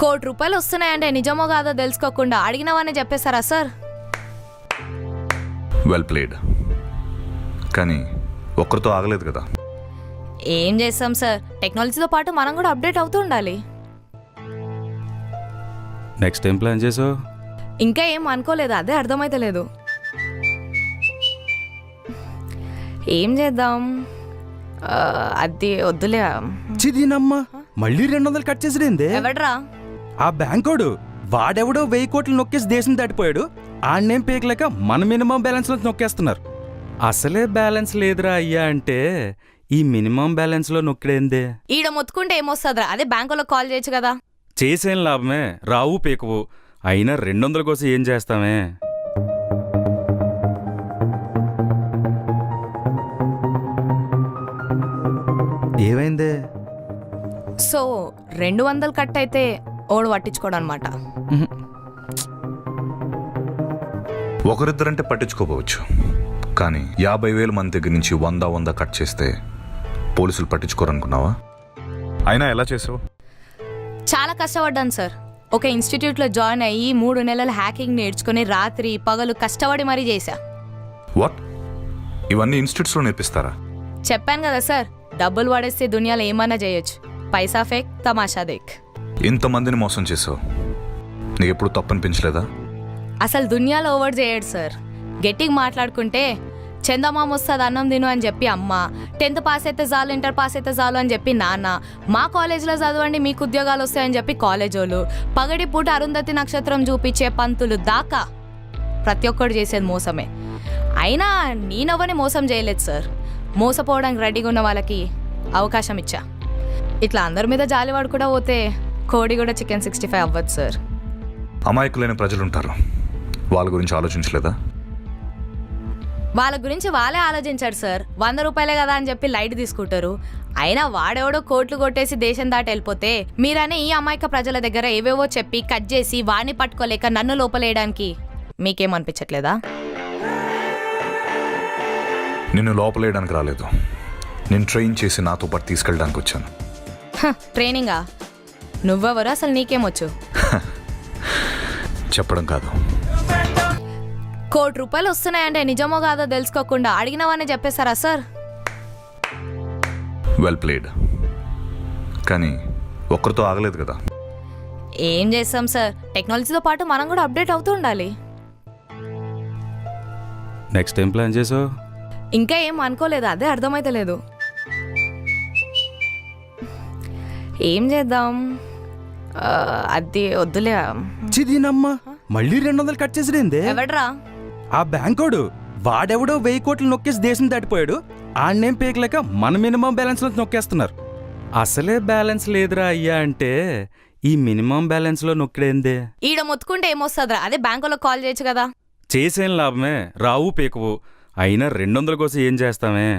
₹1,00,00,000 వస్తున్నాయంటే నిజమో కాదో తెలుసుకోకుండా అడిగినవన్నీ చెప్పేశారా సార్? Well played. కానీ ఒక్కరితో ఆగలేదు కదా. ఏం చేస్తాం సార్, టెక్నాలజీతో పాటు మనం కూడా అప్డేట్ అవుతూ ఉండాలి. నెక్స్ట్ ఏం ప్లాన్ చేసావు? ఇంకా ఏం అనుకోలేదు, అదే అర్థమైతే లేదు. ఏం చేద్దాం, అది వద్దులే. చిదినమ్మా మళ్ళీ 200 కట్ చేసిరేందే? ఎవడ్రా? ఆ బ్యాంకోడు. వాడెవడో 1000 కోట్లు నొక్కేసి దేశం దాటిపోయాడు. ఆడనేం పేకలేక మన మినిమం బ్యాలెన్స్ లో నొక్కేస్తున్నారు. అసలే బ్యాలెన్స్ లేదురా అయ్యా అంటే ఈ మినిమం బ్యాలెన్స్ లో నొక్కడేందే? ఈడ మొత్తుకుంటే ఏమొస్తుందిరా, అదే బ్యాంకులో కాల్ చేయొచ్చు కదా. చేసేం లాభమే, రావు పేకవు. అయినా 200 కోసం ఏం చేస్తామే? ఏమైందే? సో 200 కట్ అయితే ఓడు పట్టించుకోడు అనమాట. ఒకరిద్దరంటే పట్టించుకోపోవచ్చు, కానీ 50,000 మంది దగ్గర నుంచి 100 కట్ చేస్తే పోలీసులు పట్టించుకోరనుకున్నావా? అయినా ఎలా చేసావు? చాలా కష్టపడ్డాను సార్. ఒక ఇన్స్టిట్యూట్లో జాయిన్ అయ్యి 3 నెలలు హ్యాకింగ్ నేర్చుకుని రాత్రి పగలు కష్టపడి మరీ చేశా. వాట్? ఇవన్నీ ఇన్స్టిట్యూట్స్లో నేర్పిస్తారా? చెప్పాను కదా సార్, డబ్బులు పడేస్తే దునియాలో ఏమన్నా చేయొచ్చు. పైసా ఫేక్, తమాషా దేక్. ఇంతమందిని మోసం చేసావు, నీకు ఎప్పుడు తప్పనిపించలేదా? అసలు దునియాలో ఓవర్ చేయడు సార్. గట్టిగా మాట్లాడుకుంటే చందమామ వస్తుంది అన్నం తిను అని చెప్పి అమ్మ, 10th పాస్ అయితే చాలు, ఇంటర్ పాస్ అయితే చాలు అని చెప్పి నాన్న, మా కాలేజీలో చదవండి మీకు ఉద్యోగాలు వస్తాయని చెప్పి కాలేజ్ వాళ్ళు, పగటి పూట అరుంధతి నక్షత్రం చూపించే పంతులు దాకా ప్రతి ఒక్కరు చేసేది మోసమే. అయినా నేనెవరిని మోసం చేయలేదు సార్. మోసపోవడానికి రెడీగా ఉన్న వాళ్ళకి అవకాశం ఇచ్చా. ఇట్లా అందరి మీద జాలివాడు కూడా పోతే కోడి కూడా చికెన్ 65 అవ్వదు సార్. అమాయకులైన ప్రజలుంటారు, వాళ్ళ గురించి ఆలోచించలేదా? వాళ్ళ గురించి వాళ్ళే ఆలోచించాడు సార్. ₹100 కదా అని చెప్పి లైట్ తీసుకుంటారు. అయినా వాడెవడో కోట్లు కొట్టేసి దేశం దాటి వెళ్ళిపోతే మీరనే ఈ అమాయక ప్రజల దగ్గర ఏవేవో చెప్పి కట్ చేసి వాడిని పట్టుకోలేక నన్ను లోపలేయడానికి మీకేమనిపించట్లేదా? నిన్ను లోపలేయడానికి రాలేదు, నేను ట్రైన్ చేసి నాతో పాటు తీసుకెళ్ళడానికి వచ్చాను. ట్రైనింగా? నువ్వెవరు, అసలు నీకేమొచ్చు? చెప్పడం కాదు. ₹1,00,00,000 వస్తున్నాయంటే నిజమో కాదో తెలుసుకోకుండా అడిగినవన్నీ చెప్పేశారా సార్? Well played. కానీ ఒక్కరితో ఆగలేదు కదా. ఏం చేస్తాం సార్, టెక్నాలజీతో పాటు మనం కూడా అప్డేట్ అవుతూ ఉండాలి. నెక్స్ట్ ఏం ప్లాన్ చేసావు? ఇంకా ఏం అనుకోలేదు, అదే అర్థమైతే లేదు. ఏం చేద్దాం, అది వద్దులే. చిదినమ్మా మళ్ళీ 200 కట్ చేసిరేందే? ఎవడ్రా? ఆ బ్యాంకోడు. వాడెవడో 1000 కోట్లు నొక్కేసి దేశం దాటిపోయాడు. ఆడనేం పేకలేక మన మినిమం బ్యాలెన్స్ లో నొక్కేస్తున్నారు. అసలే బ్యాలెన్స్ లేదురా అయ్యా అంటే ఈ మినిమం బ్యాలెన్స్ లో నొక్కడేందే? ఈడ మొత్తుకుంటే ఏమొస్తుందిరా, అదే బ్యాంకులో కాల్ చేయొచ్చు కదా. చేసేం లాభమే, రావు పేకవు. అయినా 200 కోసం ఏం చేస్తామే?